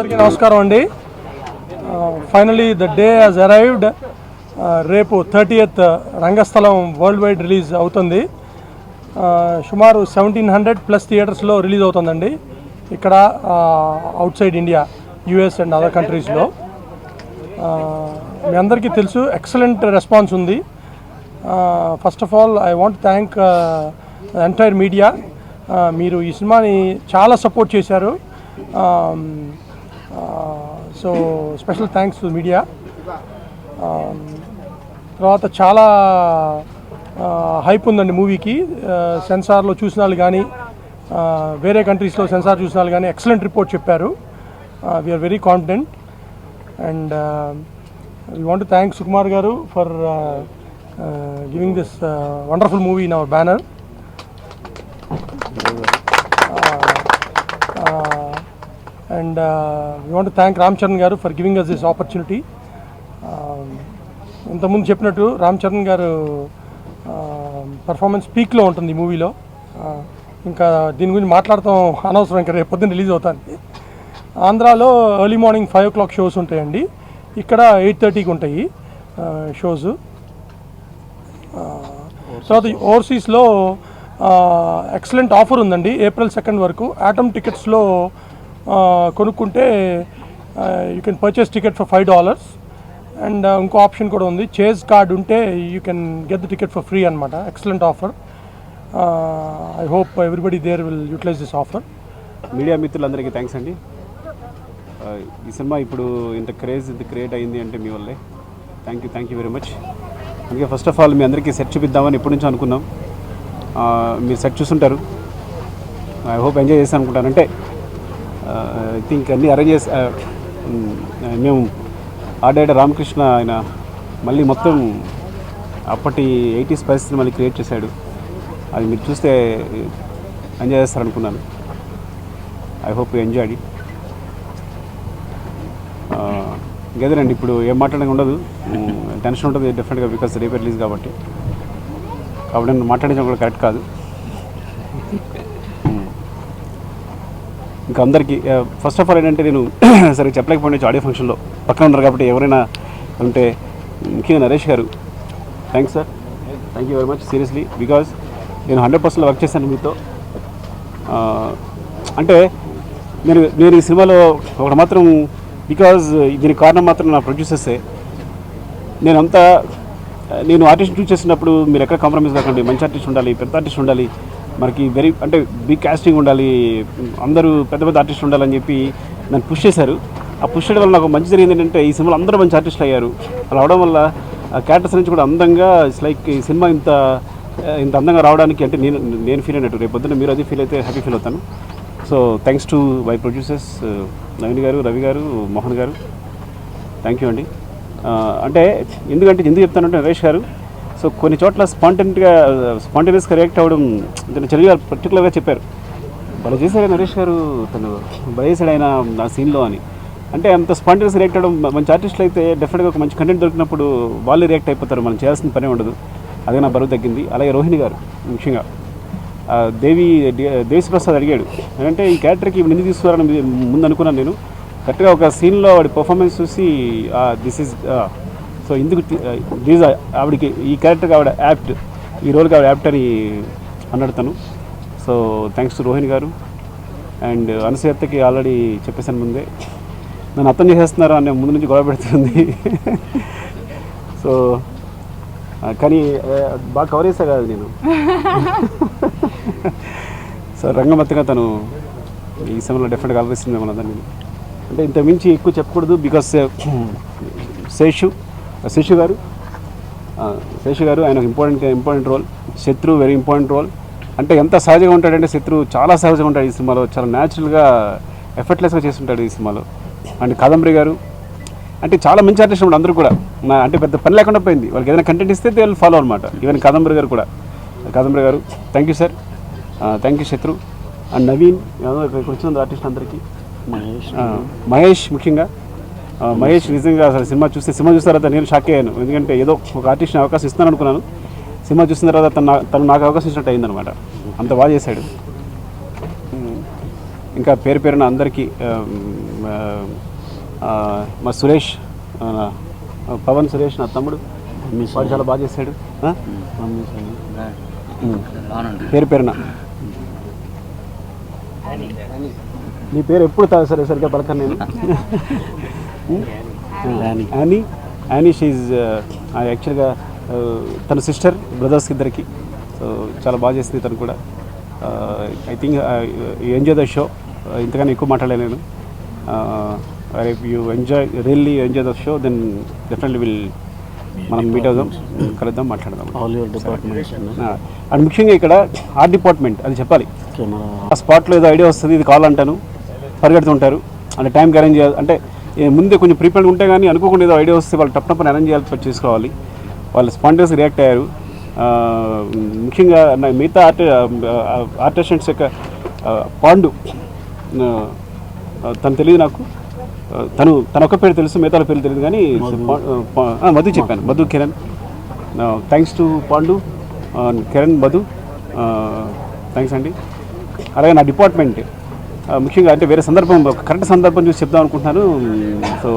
అందరికీ నమస్కారం అండి. Finally the day has arrived. రేపు 30th రంగస్థలం వరల్డ్ వైడ్ రిలీజ్ అవుతుంది. సుమారు 1700+ థియేటర్స్లో రిలీజ్ అవుతుందండి. ఇక్కడ out side India, US and other కంట్రీస్లో. మీ అందరికీ తెలుసు, ఎక్సలెంట్ రెస్పాన్స్ ఉంది. First of all I want thank entire media. మీరు ఈ సినిమాని చాలా సపోర్ట్ చేశారు. So special thanks to media. తర్వాత చాలా హైప్ ఉందండి మూవీకి. సెన్సార్లో చూసిన వాళ్ళు కానీ, వేరే కంట్రీస్లో సెన్సార్ చూసిన వాళ్ళు కానీ ఎక్సలెంట్ రిపోర్ట్ చెప్పారు. We are very confident and we want to thank Sukumar garu for giving this wonderful movie in our banner. And we want to thank Charan garu for giving us this opportunity. ఇంతకుముందు చెప్పినట్టు Charan గారు performance పీక్లో ఉంటుంది ఈ మూవీలో. ఇంకా దీని గురించి మాట్లాడటం అనవసరం, ఇంకా రేపు పొద్దున్న రిలీజ్ అవుతానికి. ఆంధ్రాలో ఎర్లీ మార్నింగ్ 5 o'clock షోస్ ఉంటాయండి. ఇక్కడ 8:30కి ఉంటాయి షోస్. తర్వాత ఓవర్సీస్లో ఎక్సలెంట్ ఆఫర్ ఉందండి. April 2 వరకు ఆటమ్ టికెట్స్లో కొనుక్కుంటే you can purchase ticket for $5. And ఇంకో ఆప్షన్ కూడా ఉంది, చేజ్ కార్డ్ ఉంటే you can get the ticket for free అనమాట. Excellent offer. I hope everybody there will utilize this offer. Media మిత్రులందరికీ థ్యాంక్స్ అండి. ఈ సినిమా ఇప్పుడు ఇంత క్రియేట్ అయింది అంటే మీ వల్లే. Thank you very much. అందుకే ఫస్ట్ ఆఫ్ ఆల్ మీ అందరికీ సెట్ చూపిద్దామని ఎప్పటి నుంచో అనుకున్నాం. మీరు సెట్ చూస్తుంటారు. ఐ హోప్ ఎంజాయ్ చేస్తాను అనుకుంటాను. అంటే ఐ థింక్ అన్నీ అరేంజ్ చేసి మేము ఆర్డర్ రామకృష్ణ ఆయన మళ్ళీ మొత్తం అప్పటి 80s పరిస్థితిని మళ్ళీ క్రియేట్ చేశాడు. అది మీరు చూస్తే ఎంజాయ్ చేస్తారనుకున్నాను. I hope you enjoy it. ఇంకేదండి, ఇప్పుడు ఏం మాట్లాడడం ఉండదు, టెన్షన్ ఉంటుంది డెఫినెట్గా, బికాస్ రేపే రిలీజ్ కాబట్టి మాట్లాడించడం కూడా కరెక్ట్ కాదు. ఇంకా అందరికీ ఫస్ట్ ఆఫ్ ఆల్ ఏంటంటే, నేను సరే చెప్పలేకపోయినా ఆడియో ఫంక్షన్లో పక్కన ఉన్నారు కాబట్టి ఎవరైనా ఉంటే, ముఖ్యంగా నరేష్ గారు thanks sir, thank you very much seriously. Because నేను 100% వర్క్ చేశాను మీతో. అంటే నేను ఈ సినిమాలో ఒకటి మాత్రం, బికాజ్ దీనికి కారణం మాత్రం నా ప్రొడ్యూసర్సే. నేను ఆర్టిస్ట్ చూస్ చేసినప్పుడు మీరు ఎక్కడ కాంప్రమైజ్ కాకండి, మంచి ఆర్టిస్ట్ ఉండాలి, పెద్ద ఆర్టిస్ట్ ఉండాలి, మనకి అంటే బిగ్ కాస్టింగ్ ఉండాలి, అందరూ పెద్ద ఆర్టిస్ట్ ఉండాలని చెప్పి నన్ను పుష్ చేశారు. ఆ పుష్ చేయడం వల్ల నాకు మంచి జరిగింది ఏంటంటే, ఈ సినిమాలో అందరూ మంచి ఆర్టిస్టులు అయ్యారు. అలా అవడం వల్ల ఆ క్యారెక్టర్స్ నుంచి కూడా అందంగా, ఇట్స్ లైక్ ఈ సినిమా ఇంత అందంగా రావడానికి అంటే నేను ఫీల్ అయినట్టు. రేపు పొద్దున్న మీరు అది ఫీల్ అయితే హ్యాపీ ఫీల్ అవుతాను. So thanks to my producers Naveen గారు, రవి గారు, మోహన్ గారు, థ్యాంక్ యూ అండి. అంటే ఎందుకు చెప్తానంటే, నరేష్ గారు సో కొన్ని చోట్ల స్పాంటేనియస్గా రియాక్ట్ అవ్వడం, చెల్లి గారు పర్టికులర్గా చెప్పారు, వాళ్ళు చేశారు నరేష్ గారు, తను బయసాడు ఆయన ఆ సీన్లో అని. అంటే అంత స్పాంటేనియస్ రియాక్ట్ అవ్వడం, మంచి ఆర్టిస్టులు అయితే డెఫినెట్గా ఒక మంచి కంటెంట్ దొరికినప్పుడు వాళ్ళు రియాక్ట్ అయిపోతారు, మనం చేయాల్సిన పనే ఉండదు. అదే నా బరువు తగ్గింది. అలాగే రోహిణి గారు ముఖ్యంగా దేవిశ్రీప్రసాద్ అడిగాడు, అంటే ఈ క్యారెక్టర్కి ఇప్పుడు ఎందుకు తీసుకురారని ముందు అనుకున్నాను నేను. కరెక్ట్గా ఒక సీన్లో వాడి పర్ఫార్మెన్స్ చూసి దిస్ ఈజ్ సో ఎందుకు ఆవిడకి ఈ క్యారెక్టర్కి ఆవిడ యాప్ట్, ఈ రోల్కి ఆవిడ యాప్ట్ అని అన్నాడు తను. సో థ్యాంక్స్ టు రోహిణి గారు. అండ్ అనసూయత్తకి ఆల్రెడీ చెప్పేసాను ముందే, నన్ను అర్థం చేసేస్తున్నారు అనే ముందు నుంచి గొడవ పెడుతుంది. సో కానీ బాగా కవర్ చేసా కాదు నేను. సో రంగమత్తగా తను ఈ సమయంలో డెఫినెట్గా ఆలోచిస్తుంది మనందరినీ. అంటే ఇంత మించి ఎక్కువ చెప్పకూడదు, బికాస్ శేషు గారు ఆయన ఇంపార్టెంట్ రోల్. శత్రు వెరీ ఇంపార్టెంట్ రోల్. అంటే ఎంత సహజంగా ఉంటాడంటే శత్రు చాలా సహజంగా ఉంటాడు ఈ సినిమాలో, చాలా న్యాచురల్గా ఎఫర్ట్లెస్గా చేస్తుంటాడు ఈ సినిమాలో. అండ్ కాదంబరి గారు అంటే చాలా మంచి ఆర్టిస్ట్ ఉంటాడు. అందరూ కూడా అంటే పెద్ద పని లేకుండా పోయింది, వాళ్ళకి ఏదైనా కంటెంట్ ఇస్తే దే విల్ ఫాలో అనమాట. ఈవెన్ కాదంబరి గారు thank you sir, thank you శత్రు. అండ్ నవీన్ ఇక్కడికి వచ్చిన ఆర్టిస్ట్ అందరికీ, మహేష్ ముఖ్యంగా. మహేష్ నిజంగా అసలు సినిమా చూస్తే తర్వాత నేను షాక్ అయ్యాను. ఎందుకంటే ఏదో ఒక ఆర్టిస్ట్ని అవకాశం ఇస్తాను అనుకున్నాను, సినిమా చూసిన తర్వాత తను నాకు అవకాశం ఇచ్చినట్టు అయిందనమాట. అంత బాగా చేశాడు. ఇంకా పేరున అందరికీ మా సురేష్, పవన్ సురేష్ నా తమ్ముడు, వాడు చాలా బాగా చేశాడు. పేరు పేరున నీ పేరు ఎప్పుడు సరిగ్గా పలకను నేను. యానీ షీజ్ యాక్చువల్గా తన సిస్టర్, బ్రదర్స్కి ఇద్దరికి. సో చాలా బాగా చేస్తుంది తను కూడా. I think enjoy the show. ఇంతకన్నా ఎక్కువ మాట్లాడలేను. You really enjoy the show, then definitely will మనం మీట్ అవుదాం, కలుద్దాం, మాట్లాడదాం. అండ్ ముఖ్యంగా ఇక్కడ ఆర్ట్ డిపార్ట్మెంట్ అది చెప్పాలి. ఆ స్పాట్లో ఏదో ఐడియా వస్తుంది, ఇది కావాలంటాను, పరిగెడుతుంటారు. అంటే టైంకి అరేంజ్ చేయాలి. అంటే ముందే కొంచెం ప్రిపేర్డ్ ఉంటే కానీ అనుకోకుండా ఏదో ఐడియా వస్తే వాళ్ళు టప్టప్పని అరేంజ్ చేయాలి, చేసుకోవాలి. వాళ్ళు స్పాంటేనియస్గా రియాక్ట్ అయ్యారు. ముఖ్యంగా మిగతా ఆర్టిస్టెంట్స్ యొక్క పాండు తను తెలియదు నాకు. తన ఒక్క పేరు తెలుసు, మిగతా పేరు తెలియదు. కానీ మధు చెప్పాను, Madhu Kiran. Thanks to Pandu, Kiran, Madhu, thanks అండి. అలాగే నా డిపార్ట్మెంట్ ముఖ్యంగా అంటే వేరే సందర్భం, కరెక్ట్ సందర్భం చూసి చెప్దాం అనుకుంటున్నాను. సో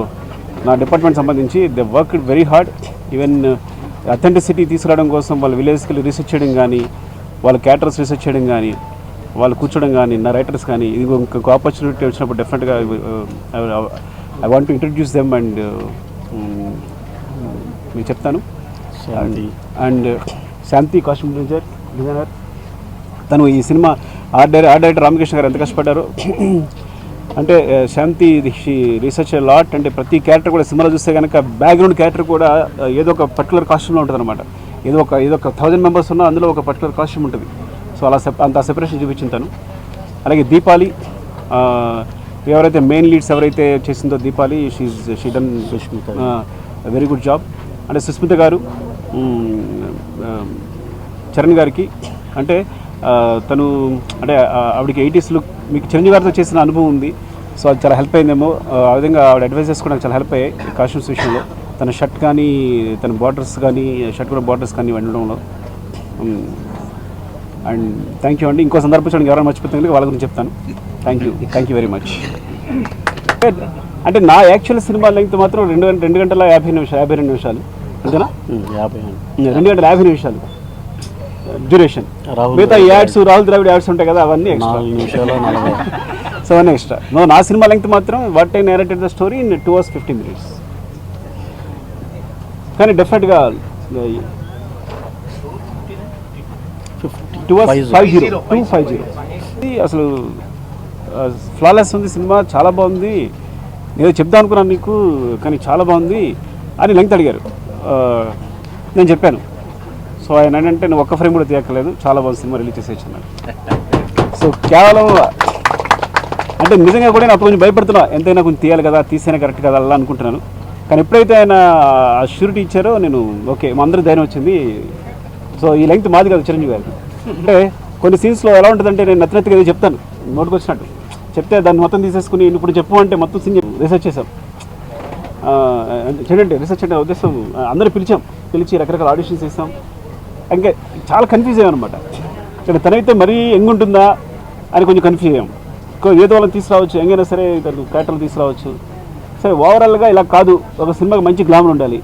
నా డిపార్ట్మెంట్ సంబంధించి they work very hard. Even authenticity తీసుకురావడం కోసం వాళ్ళ విలేజ్కి వెళ్ళి రీసెర్చ్ చేయడం కానీ, వాళ్ళ క్యాటర్స్ రీసెర్చ్ చేయడం కానీ, వాళ్ళు కూర్చోడం కానీ, నా రైటర్స్ కానీ, ఇది ఇంకొక ఆపర్చునిటీ వచ్చినప్పుడు డెఫినెట్గా I want to introduce them and మీకు చెప్తాను. అండ్ శాంతి కాస్ట్యూమ్ డిజైనర్, తను ఈ సినిమా ఆర్ట్ డైరెక్టర్ రామకృష్ణ గారు ఎంత కష్టపడ్డారో. అంటే శాంతి రీసెర్చ్ లాట్. అంటే ప్రతి క్యారెక్టర్ కూడా సినిమాలో చూస్తే కనుక బ్యాక్గ్రౌండ్ క్యారెక్టర్ కూడా ఏదో ఒక పర్టికులర్ కాస్ట్యూమ్లో ఉంటుంది అనమాట. ఏదో ఒక 1000 మెంబర్స్ ఉన్నా అందులో ఒక పర్టికులర్ కాస్ట్యూమ్ ఉంటుంది. సో అలా అంత సెపరేషన్ చూపించింది తను. అలాగే దీపాలి, ఎవరైతే మెయిన్ లీడ్స్ ఎవరైతే చేసిందో Deepali, she done very good job. అంటే సుస్మిత గారు, చరణ్ గారికి అంటే తను అంటే ఆవిడకి 80s లుక్, మీకు చిరంజీవి గారితో చేసిన అనుభవం ఉంది. సో అది చాలా హెల్ప్ అయిందేమో. ఆ విధంగా ఆవిడ అడ్వైజెస్ కూడా నాకు చాలా హెల్ప్ అయ్యాయి కాస్ట్యూమ్స్ విషయంలో. తన షర్ట్ కానీ, తన బార్డర్స్ కానీ, షర్ట్ కూడా బార్డర్స్ కానీ వండడంలో. అండ్ థ్యాంక్ యూ అండి. ఇంకో సందర్భం చూడండి, ఎవరైనా మర్చిపోతుంది వాళ్ళ గురించి చెప్తాను. Thank you very much. అంటే నా యాక్చువల్ సినిమా లెంగ్త్ మాత్రం 2 గంటల 52 నిమిషాలు అంతేనా? 2 గంటల 50 నిమిషాలు డ్యూరేషన్. మిగతా యాడ్స్, రాహుల్ ద్రావిడ్ యాడ్స్ ఉంటాయి కదా, అవన్నీ ఎక్స్ట్రా. సో అవన్నీ ఎక్స్ట్రా. నా సినిమా లెంగ్త్ మాత్రం what I narrated the story in 2 hours 50 minutes. కానీ డెఫినెట్గా 250 అసలు ఫ్లాలెస్ ఉంది సినిమా, చాలా బాగుంది. నేను చెప్దాం అనుకున్నాను నీకు, కానీ చాలా బాగుంది అని లెంగ్త్ అడిగారు. నేను చెప్పాను. సో ఆయన ఏంటంటే నువ్వు ఒక్క ఫ్రేమ్ కూడా తీయక్కర్లేదు, చాలా బాగుంది సినిమా, రిలీజ్ చేసేయచ్చు. సో కేవలం అంటే నిజంగా కూడా నాకు కొంచెం భయపడుతున్నా, ఎంతైనా కొంచెం తీయాలి కదా, తీసేనే కరెక్ట్ కదా అలా అనుకుంటున్నాను. కానీ ఎప్పుడైతే ఆయన ఆ ష్యూరిటీ ఇచ్చారో నేను ఓకే, మా అందరి ధైర్యం వచ్చింది. సో ఈ లెంగ్త్ మాది కాదు చిరంజీవి గారికి. అంటే కొన్ని సీన్స్లో ఎలా ఉంటుందంటే నేను నచ్చినట్టుగా చెప్తాను, నోటుకు వచ్చినట్టు చెప్తే దాన్ని మొత్తం తీసేసుకుని ఇప్పుడు చెప్పు అంటే మొత్తం సీన్ రీసెర్చ్ చేసాం. చూడండి రీసెర్చ్ అంటే ఉద్దేశం అందరూ పిలిచి రకరకాల ఆడిషన్స్ ఇస్తాం. ఇంకా చాలా కన్ఫ్యూజ్ అయ్యాం అనమాట. తనైతే మరీ ఎంగుంటుందా అని కొంచెం కన్ఫ్యూజ్ అయ్యాం. ఏదో వాళ్ళని తీసుకురావచ్చు, ఎంగైనా సరే క్యారెక్టర్లు తీసుకురావచ్చు. సరే ఓవరాల్గా ఇలా కాదు, ఒక సినిమాకి మంచి గ్లామర్ ఉండాలి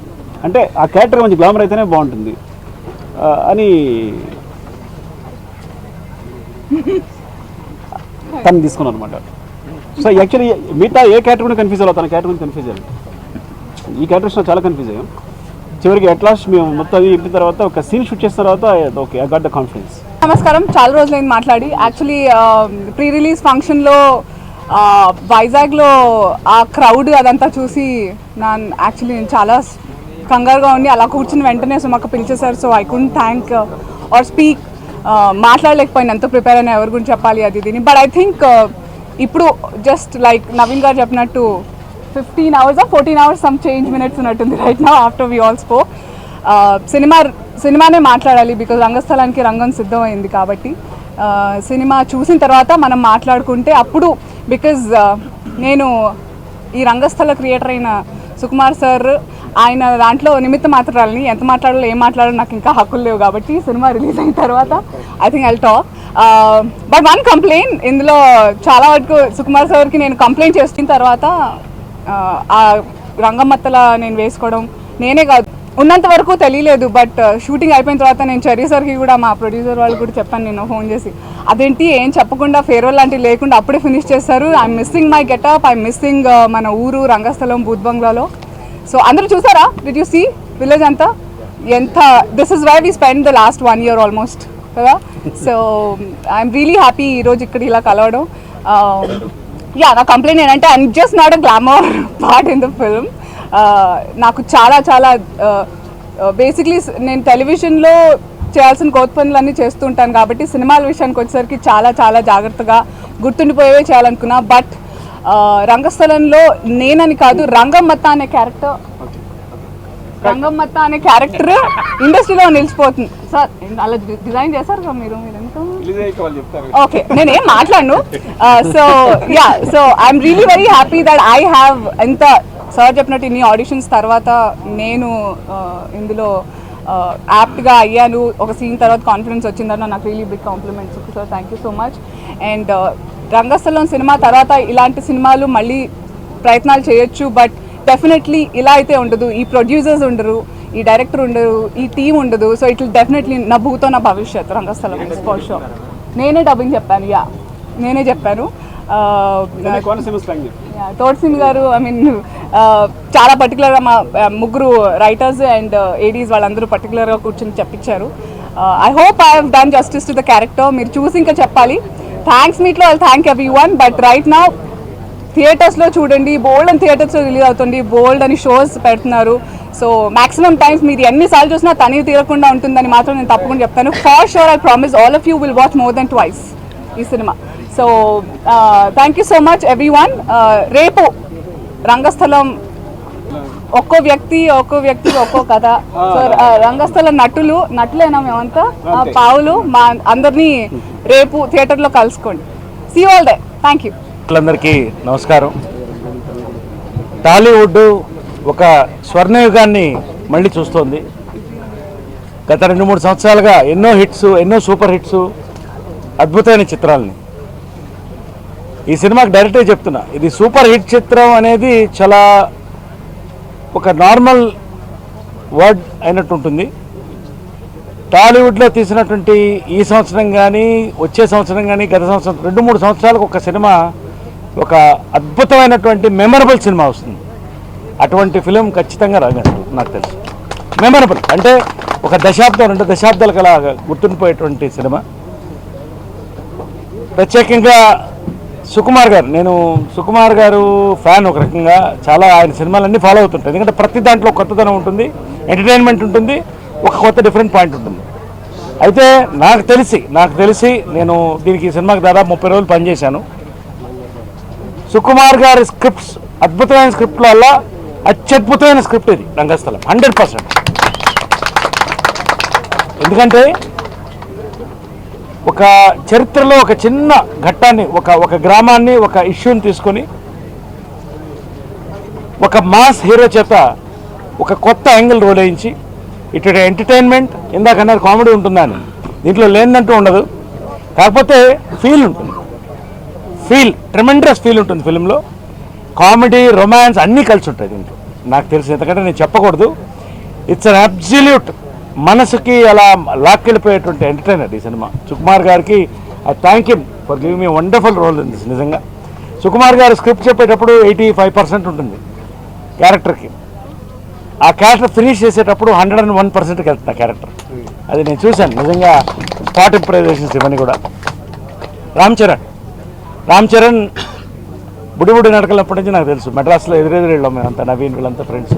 అంటే ఆ క్యారెక్టర్ మంచి గ్లామర్ అయితేనే బాగుంటుంది అని తను తీసుకున్నాను అనమాట. సో యాక్చువల్లీ మిగతా ఏ క్యారెక్టర్ కూడా కన్ఫ్యూజ్ అవ్వాలి, తన క్యారెక్టర్ గురించి కన్ఫ్యూజ్ అయ్యాలి. ఈ క్యారెక్టర్స్లో చాలా కన్ఫ్యూజ్ అయ్యాం. చివరికి అట్లాస్ట్ మేము మొత్తం చెప్పిన తర్వాత ఒక సీన్ షూట్ చేసిన తర్వాత okay, I got the confidence. నమస్కారం, చాలా రోజులైంది మాట్లాడి. యాక్చువల్లీ ప్రీ రిలీజ్ ఫంక్షన్లో వైజాగ్లో ఆ క్రౌడ్ అదంతా చూసి నేను చాలా కంగారుగా ఉండి అలా కూర్చుని వెంటనే సుమక్క పిలిచేశారు. So I couldn't thank or speak, మాట్లాడలేకపోయినా ఎంతో ప్రిపేర్ అయినా ఎవరి గురించి చెప్పాలి అది దీన్ని. బట్ ఐ థింక్ ఇప్పుడు జస్ట్ లైక్ నవీన్ గారు చెప్పినట్టు 15 hours or 14 hours some change minutes ఉన్నట్టుంది right now after we all spoke. సినిమానే మాట్లాడాలి బికాజ్ రంగస్థలానికి రంగం సిద్ధమైంది కాబట్టి సినిమా చూసిన తర్వాత మనం మాట్లాడుకుంటే అప్పుడు బికాజ్ నేను ఈ రంగస్థల క్రియేటర్ అయిన సుకుమార్ సార్ ఆయన దాంట్లో నిమిత్త మాత్రాలని ఎంత మాట్లాడాలో ఏం మాట్లాడాలో నాకు ఇంకా హక్కులు లేవు కాబట్టి సినిమా రిలీజ్ అయిన తర్వాత I think I'll talk. But one complaint ఇందులో చాలా వరకు సుకుమార్ సార్కి నేను కంప్లైంట్ చేసిన తర్వాత ఆ రంగమ్మత్తల నేను వేసుకోవడం నేనే కాదు ఉన్నంత వరకు తెలియలేదు. బట్ షూటింగ్ అయిపోయిన తర్వాత నేను చెర్రీ సార్కి కూడా మా ప్రొడ్యూసర్ వాళ్ళు కూడా చెప్పాను నేను ఫోన్ చేసి, అదేంటి ఏం చెప్పకుండా ఫేర్వెల్ లాంటివి లేకుండా అప్పుడే ఫినిష్ చేస్తారు, I'm missing my getup, I'm missing మన ఊరు రంగస్థలం బూత్ బంగ్లాలో. సో అందరూ చూసారా, డిడ్ యూ సీ విలేజ్ అంతా ఎంత, this is why we spend the last 1 year almost కదా. సో ఐఎమ్ రియలీ హ్యాపీ ఈరోజు ఇక్కడ ఇలా కలవడం. యా, నా కంప్లైంట్ ఏంటంటే I'm just not a glamour part in the film. నాకు చాలా చాలా బేసిక్లీ నేను టెలివిజన్లో చేయాల్సిన కొత్త పనులన్నీ చేస్తుంటాను కాబట్టి సినిమాల విషయానికి వచ్చేసరికి చాలా చాలా జాగ్రత్తగా గుర్తుండిపోయేవే చేయాలనుకున్నా. బట్ రంగస్థలంలో నేనని కాదు, రంగమ్మత్త అనే క్యారెక్టర్ ఇండస్ట్రీలో నిలిచిపోతుంది. సార్ అలా డిజైన్ చేశారు కదా మీరు ఓకే, నేనేం మాట్లాడను. So yeah, so I'm really very happy that I have ఎంత సార్ చెప్పినట్టు ఇన్ని ఆడిషన్స్ తర్వాత నేను ఇందులో యాప్ట్గా అయ్యాను. ఒక సీన్ తర్వాత కాన్ఫిడెన్స్ వచ్చిందన్న నాకు really big compliments sir, thank you so much. And Rangasthalam cinema తర్వాత ఇలాంటి సినిమాలు మళ్ళీ ప్రయత్నాలు చేయొచ్చు, బట్ డెఫినెట్లీ ఇలా అయితే ఉండదు. ఈ ప్రొడ్యూసర్స్ ఉండరు, ఈ డైరెక్టర్ ఉండరు, ఈ టీం ఉండదు. సో ఇట్ విల్ డెఫినెట్లీ నా భూతో నా భవిష్యత్ రంగస్థలం ఫర్ షూర్. నేనే డబ్బింగ్ చెప్పాను, యా నేనే చెప్పాను. తోడ్సింగ్ గారు ఐ మీన్ చాలా పర్టికులర్గా మా ముగ్గురు రైటర్స్ అండ్ ఏడీస్ వాళ్ళందరూ పర్టికులర్గా కూర్చొని చెప్పించారు. I hope I have done justice to the character. మీరు చూసి ఇంకా చెప్పాలి. థ్యాంక్స్ మీట్లో I thank everyone. But right now థియేటర్స్లో చూడండి, బోల్డ్ అని థియేటర్స్లో రిలీజ్ అవుతుంది, బోల్డ్ అని షోస్ పెడుతున్నారు. సో మ్యాక్సిమం టైమ్స్ మీరు ఎన్నిసార్లు చూసినా తనివి తీరకుండా ఉంటుందని మాత్రం నేను తప్పకుండా చెప్తాను. For sure I promise all of you will watch more than twice ఈ cinema. So thank you so much everyone. రేపు రంగస్థలం ఒక్కో వ్యక్తి ఒక్కో కథ. సో రంగస్థలం నటులేనా మేమంతా పావులు మా అందరినీ రేపు థియేటర్లో కలుసుకోండి. See all they. Thank you. అందరికీ నమస్కారం. టాలీవుడ్ ఒక స్వర్ణయుగాన్ని మళ్ళీ చూస్తోంది. గత 2-3 సంవత్సరాలుగా ఎన్నో హిట్స్, ఎన్నో సూపర్ హిట్స్, అద్భుతమైన చిత్రాలని. ఈ సినిమాకి డైరెక్ట్గా చెప్తున్నా, ఇది సూపర్ హిట్ చిత్రం అనేది చాలా ఒక నార్మల్ వర్డ్ అయినట్టు ఉంటుంది. టాలీవుడ్లో తీసినటువంటి ఈ సంవత్సరం కానీ వచ్చే సంవత్సరం కానీ గత సంవత్సరం 2-3 సంవత్సరాలకు ఒక సినిమా ఒక అద్భుతమైనటువంటి మెమరబుల్ సినిమా వస్తుంది. అటువంటి ఫిలిం ఖచ్చితంగా రాగండి. నాకు తెలుసు మెమరబుల్ అంటే ఒక దశాబ్దం 2 దశాబ్దాలకు అలా గుర్తుండిపోయేటువంటి సినిమా. ప్రత్యేకంగా సుకుమార్ గారు, నేను సుకుమార్ గారు ఫ్యాన్. ఒక రకంగా చాలా ఆయన సినిమాలన్నీ ఫాలో అవుతుంటాయి. ఎందుకంటే ప్రతి దాంట్లో కొత్తదనం ఉంటుంది, ఎంటర్టైన్మెంట్ ఉంటుంది, ఒక కొత్త డిఫరెంట్ పాయింట్ ఉంటుంది. అయితే నాకు తెలిసి నేను దీనికి ఈ సినిమాకి దాదాపు 30 రోజులు పనిచేశాను. సుకుమార్ గారి స్క్రిప్ట్స్ అద్భుతమైన స్క్రిప్ట్ల వల్ల అత్యద్భుతమైన స్క్రిప్ట్ ఇది రంగస్థలం 100%. ఎందుకంటే ఒక చరిత్రలో ఒక చిన్న ఘట్టాన్ని, ఒక గ్రామాన్ని, ఒక ఇష్యూని తీసుకొని ఒక మాస్ హీరో చేత ఒక కొత్త యాంగిల్ రోల్ వేయించి ఇటు ఎంటర్టైన్మెంట్, ఇందాక అన్నారు కామెడీ ఉంటుందని, దీంట్లో లేదంటూ ఉండదు. కాకపోతే ఫీల్ ఉంటుంది, ట్రెమెండస్ ఫీల్ ఉంటుంది ఫిలింలో. కామెడీ, రొమాన్స్ అన్నీ కలిసి ఉంటాయి దీంట్లో. నాకు తెలిసి, ఎందుకంటే నేను చెప్పకూడదు, ఇట్స్ అన్ అబ్సల్యూట్ మనసుకి అలా లాక్కెళ్ళిపోయేటువంటి ఎంటర్టైనర్ ఈ సినిమా. సుకుమార్ గారికి I thank him for giving me wonderful role in this. నిజంగా సుకుమార్ గారు స్క్రిప్ట్ చెప్పేటప్పుడు 85% ఉంటుంది క్యారెక్టర్కి. ఆ క్యారెక్టర్ ఫినిష్ చేసేటప్పుడు 101%కి వెళ్తుంది ఆ క్యారెక్టర్. అది నేను చూశాను నిజంగా. స్పాట్ ఇంప్రవైజేషన్స్ ఇవన్నీ కూడా. రామ్ చరణ్ బుడి నడకలప్పటి నుంచి నాకు తెలుసు. మెడ్రాస్లో ఎదురెదురు వెళ్ళాం మేమంతా, నవీన్ వీళ్ళంతా ఫ్రెండ్స్.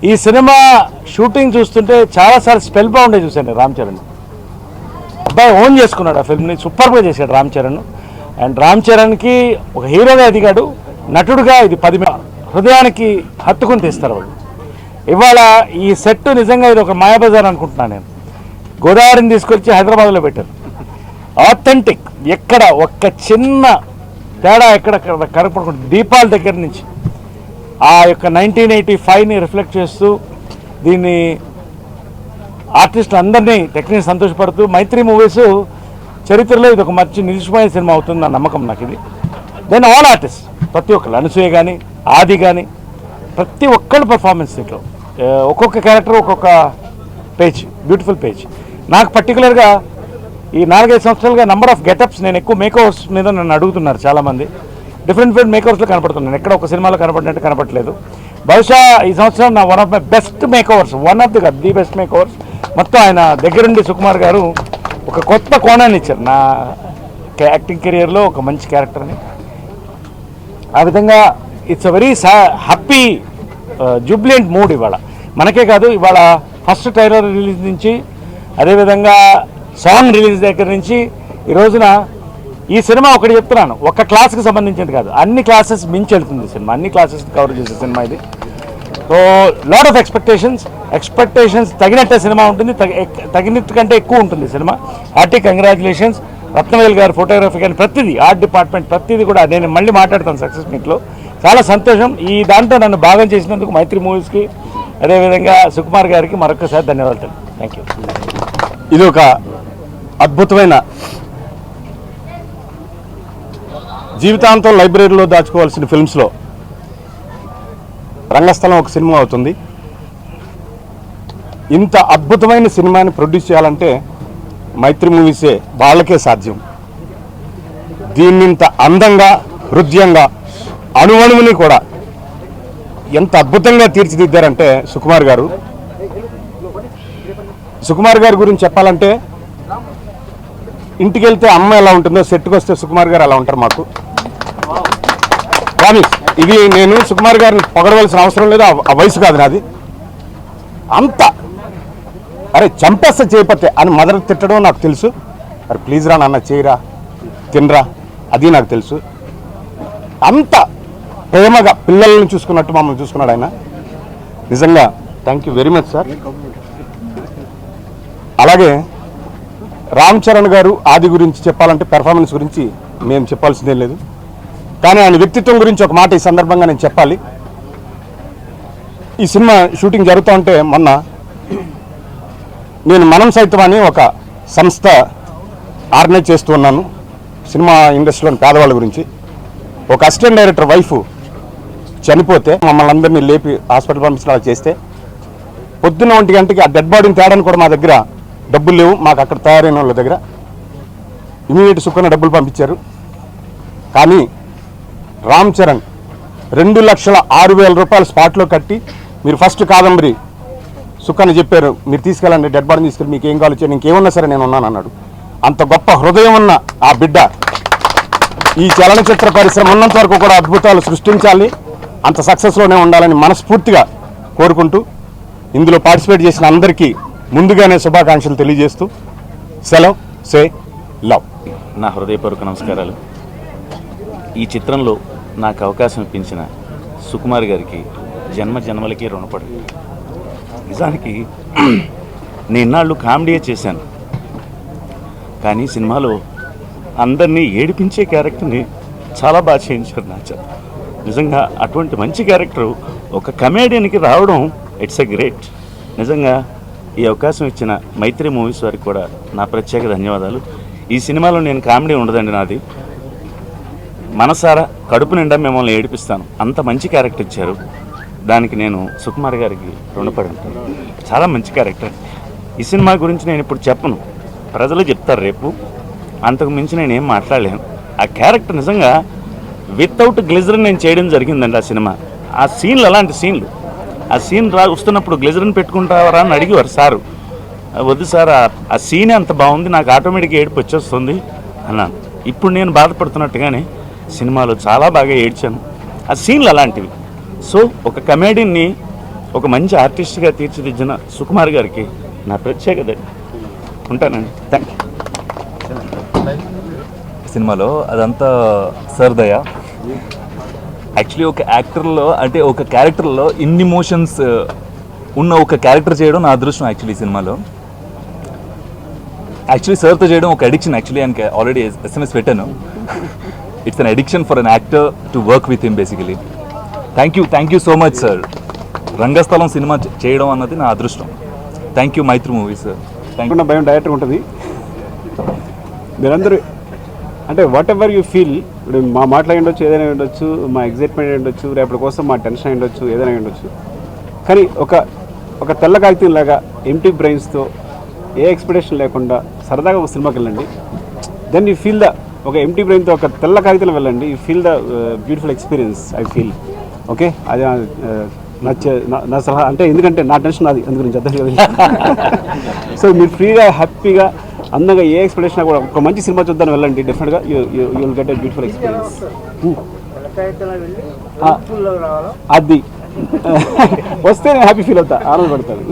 ఈ సినిమా షూటింగ్ చూస్తుంటే చాలాసార్లు స్పెల్ బాగుండే చూశాను రామ్ చరణ్. అబ్బాయి ఓన్ చేసుకున్నాడు ఆ ఫిల్మ్ని, సూపర్గా చేశాడు రామ్ చరణ్. అండ్ రామ్ చరణ్కి ఒక హీరోగా ఎదిగాడు, నటుడుగా ఇది 10 హృదయానికి హత్తుకుని తీస్తారు వాళ్ళు. ఇవాళ ఈ సెట్ నిజంగా ఇది ఒక మాయాబజార్ అనుకుంటున్నాను నేను. గోదావరిని తీసుకొచ్చి హైదరాబాద్లో పెట్టారు. ఆథెంటిక్, ఎక్కడ ఒక్క చిన్న తేడా ఎక్కడ కనపడకుండా, దీపాల దగ్గర నుంచి ఆ యొక్క 1985ని రిఫ్లెక్ట్ చేస్తూ దీన్ని ఆర్టిస్టులు అందరినీ టెక్నీషియన్ సంతోషపడుతూ మైత్రి మూవీస్ చరిత్రలో ఇది ఒక మంచి నిలిచిపోయే సినిమా అవుతుంది నా నమ్మకం నాకు ఇది. దెన్ ఆల్ ఆర్టిస్ట్ ప్రతి ఒక్కరు, అనసూయ కానీ ఆది కానీ ప్రతి ఒక్కళ్ళు పర్ఫార్మెన్స్ దీంట్లో ఒక్కొక్క క్యారెక్టర్ ఒక్కొక్క పేజ్, బ్యూటిఫుల్ పేజ్. నాకు పర్టికులర్గా ఈ 4-5 సంవత్సరాలుగా నెంబర్ ఆఫ్ గెటప్స్, నేను ఎక్కువ మేకవర్స్ మీద నన్ను అడుగుతున్నారు చాలామంది. డిఫరెంట్ మేకవర్స్లో కనపడుతున్నాను, ఎక్కడ ఒక సినిమాలో కనపడినట్టు కనపడలేదు. బహుశా ఈ సంవత్సరం నా one of my best makeovers, one of the best makeovers. మొత్తం ఆయన దగ్గరుండి సుకుమార్ గారు ఒక కొత్త కోణాన్ని ఇచ్చారు నా యాక్టింగ్ కెరియర్లో, ఒక మంచి క్యారెక్టర్ని. ఆ విధంగా it's a very happy Jubilant mood ఇవాళ. మనకే కాదు, ఇవాళ ఫస్ట్ ట్రైలర్ రిలీజ్ నుంచి, అదేవిధంగా సాంగ్ రిలీజ్ దగ్గర నుంచి ఈ రోజున ఈ సినిమా ఒకటి చెప్తున్నాను, ఒక క్లాస్కి సంబంధించింది కాదు, అన్ని క్లాసెస్ మించి వెళ్తుంది సినిమా, అన్ని క్లాసెస్ కవర్ చేసే సినిమా ఇది. సో లాట్ ఆఫ్ ఎక్స్పెక్టేషన్స్ తగినట్టే సినిమా ఉంటుంది, తగినట్టు కంటే ఎక్కువ ఉంటుంది సినిమా. Hearty congratulations. రత్నవేల్ గారు ఫోటోగ్రఫీ కానీ ప్రతిదీ, ఆర్ట్ డిపార్ట్మెంట్ ప్రతిదీ కూడా నేను మళ్ళీ మాట్లాడతాను సక్సెస్ మీట్లో. చాలా సంతోషం. ఈ దాంట్లో నన్ను భాగం చేసినందుకు మైత్రి మూవీస్కి, అదేవిధంగా సుకుమార్ గారికి మరొకసారి ధన్యవాదాలు. Thank you. ఇది ఒక అద్భుతమైన జీవితాంతం లైబ్రరీలో దాచుకోవాల్సిన ఫిల్మ్స్లో రంగస్థలం ఒక సినిమా అవుతుంది. ఇంత అద్భుతమైన సినిమాని ప్రొడ్యూస్ చేయాలంటే మైత్రి మూవీసే వాళ్ళకే సాధ్యం. దీన్నింత అందంగా, హృదయంగా, అణువణువుని కూడా ఎంత అద్భుతంగా తీర్చిదిద్దారంటే సుకుమార్ గారు. సుకుమార్ గారి గురించి చెప్పాలంటే ఇంటికి వెళ్తే అమ్మ ఎలా ఉంటుందో సెట్కి వస్తే సుకుమార్ గారు అలా ఉంటారు మాకు. ప్రామిస్. ఇది నేను సుకుమార్ గారిని పొగడవలసిన అవసరం లేదు, ఆ వయసు కాదు నాది. అంత అరే చంపేస్తా చేయపతే అని మదర్ తిట్టడం నాకు తెలుసు. అరే ప్లీజ్ రా నాన్న చేయరా, తినరా, అది నాకు తెలుసు. అంత ప్రేమగా పిల్లల్ని చూసుకున్నట్టు మమ్మల్ని చూసుకున్నాడు ఆయన. నిజంగా thank you very much sir. అలాగే రామ్ చరణ్ గారు ఆది గురించి చెప్పాలంటే పెర్ఫార్మెన్స్ గురించి మేము చెప్పాల్సిందేం లేదు, కానీ ఆయన వ్యక్తిత్వం గురించి ఒక మాట ఈ సందర్భంగా నేను చెప్పాలి. ఈ సినిమా షూటింగ్ జరుగుతూ ఉంటే మొన్న నేను మనం సైతం అని ఒక సంస్థ ఆర్గనైజ్ చేస్తూ ఉన్నాను సినిమా ఇండస్ట్రీలోని పేదవాళ్ళ గురించి. ఒక అసిస్టెంట్ డైరెక్టర్ వైఫ్ చనిపోతే మమ్మల్ని అందరినీ లేపి హాస్పిటల్ పంపించిన చేస్తే పొద్దున్న 1 గంటకి ఆ డెడ్ బాడీని తేడానికి కూడా మా దగ్గర డబ్బులు లేవు. మాకు అక్కడ తయారైన వాళ్ళ దగ్గర ఇమీడియట్ సుఖన డబ్బులు పంపించారు. కానీ రామ్ చరణ్ 2,06,000 రూపాయలు స్పాట్లో కట్టి, మీరు ఫస్ట్ కాదంబరి సుఖన చెప్పారు, మీరు తీసుకెళ్ళండి, డెడ్ బాడీని తీసుకెళ్ళి మీకు ఏం కావాలి చేయండి, ఇంకేమన్నా సరే నేను ఉన్నాను అన్నాడు. అంత గొప్ప హృదయం ఉన్న ఆ బిడ్డ ఈ చలనచిత్ర పరిశ్రమ ఉన్నంత వరకు కూడా అద్భుతాలు సృష్టించాలి, అంత సక్సెస్లోనే ఉండాలని మనస్ఫూర్తిగా కోరుకుంటూ ఇందులో పార్టిసిపేట్ చేసిన అందరికీ ముందుగానే శుభాకాంక్షలు తెలియజేస్తూ సెలవ్, సే లవ్. నా హృదయపూర్వక నమస్కారాలు. ఈ చిత్రంలో నాకు అవకాశం ఇప్పించిన సుకుమార్ గారికి జన్మలకి రుణపడి. నిజానికి నేను ఇన్నాళ్ళు కామెడీయే చేశాను, కానీ సినిమాలో అందరినీ ఏడిపించే క్యారెక్టర్ని చాలా బాగా చేయించారు నా చేత. నిజంగా అటువంటి మంచి క్యారెక్టర్ ఒక కమేడియన్కి రావడం ఇట్స్ ఎ గ్రేట్. నిజంగా ఈ అవకాశం ఇచ్చిన మైత్రి మూవీస్ వారికి కూడా నా ప్రత్యేక ధన్యవాదాలు. ఈ సినిమాలో నేను కామెడీ ఉండదండి, నాది మనసారా కడుపు నిండా మిమ్మల్ని ఏడిపిస్తాను, అంత మంచి క్యారెక్టర్ ఇచ్చారు. దానికి నేను సుకుమార్ గారికి రుణపడి ఉంటాను. చాలా మంచి క్యారెక్టర్. ఈ సినిమా గురించి నేను ఇప్పుడు చెప్పను, ప్రజలు చెప్తారు రేపు. అంతకు మించి నేను ఏం మాట్లాడలేను. ఆ క్యారెక్టర్ నిజంగా వితౌట్ గ్లిజరిన్ నేను చేయడం జరిగిందండి ఆ సినిమా. ఆ సీన్లు అలాంటి సీన్లు, ఆ సీన్ వస్తున్నప్పుడు గ్లిజరిన్ పెట్టుకుంటారా అని అడిగేవారు సారు. వద్దు సార్, ఆ సీనే అంత బాగుంది, నాకు ఆటోమేటిక్గా ఏడుపు వచ్చేస్తుంది అన్నాను. ఇప్పుడు నేను బాధపడుతున్నట్టుగానే సినిమాలో చాలా బాగా ఏడ్చాను. ఆ సీన్లు అలాంటివి. సో ఒక కమేడియన్ని ఒక మంచి ఆర్టిస్ట్గా తీర్చిదిద్దిన సుకుమార్ గారికి నా ప్రత్యేకత ఉంటానండి. Thank you. సినిమాలో అదంతా సర్దయ. యాక్చువల్లీ ఒక యాక్టర్లో, అంటే ఒక క్యారెక్టర్లో ఇన్ని ఇమోషన్స్ ఉన్న ఒక క్యారెక్టర్ చేయడం నా అదృష్టం. యాక్చువల్లీ సినిమాలో యాక్చువల్లీ సర్తో చేయడం ఒక అడిక్షన్. యాక్చువల్లీ ఆయనకి ఆల్రెడీ SMS పెట్టాను. It's an addiction for an actor to work with him basically. Thank you so much sir. Rangasthalam cinema చేయడం అన్నది నా అదృష్టం. Thank you Mythri Movies. అనుకున్న భయం డైరెక్టర్ ఉంటుంది. మీరందరూ అంటే వాట్ ఎవర్ యూ ఫీల్, ఇప్పుడు మా మాటలు ఉండొచ్చు, ఏదైనా ఉండొచ్చు, మా ఎగ్జైట్మెంట్ ఉండొచ్చు, రేపటి కోసం మా టెన్షన్ ఉండొచ్చు, ఏదైనా ఉండొచ్చు. కానీ ఒక తెల్ల కాగితం లాగా ఎంటీ బ్రెయిన్స్తో ఏ ఎక్స్పెక్టేషన్ లేకుండా సరదాగా ఒక సినిమాకి వెళ్ళండి. దెన్ యూ ఫీల్ ద ఒక ఎంటీ బ్రెయిన్తో ఒక తెల్ల కాగితంలో వెళ్ళండి. You feel the beautiful experience I feel. Okay, అది నా సలహా. అంటే ఎందుకంటే నా టెన్షన్ అది అందు గురించి అర్థం కదా. సో మీరు ఫ్రీగా హ్యాపీగా అందంగా ఏ ఎక్స్పెక్టేషన్ కూడా ఒక మంచి సినిమా చూద్దాం వెళ్ళండి. డెఫినెట్గా you will get a beautiful experience. అది వస్తే నేను హ్యాపీ ఫీల్ అవుతా, ఆనందపడతాను.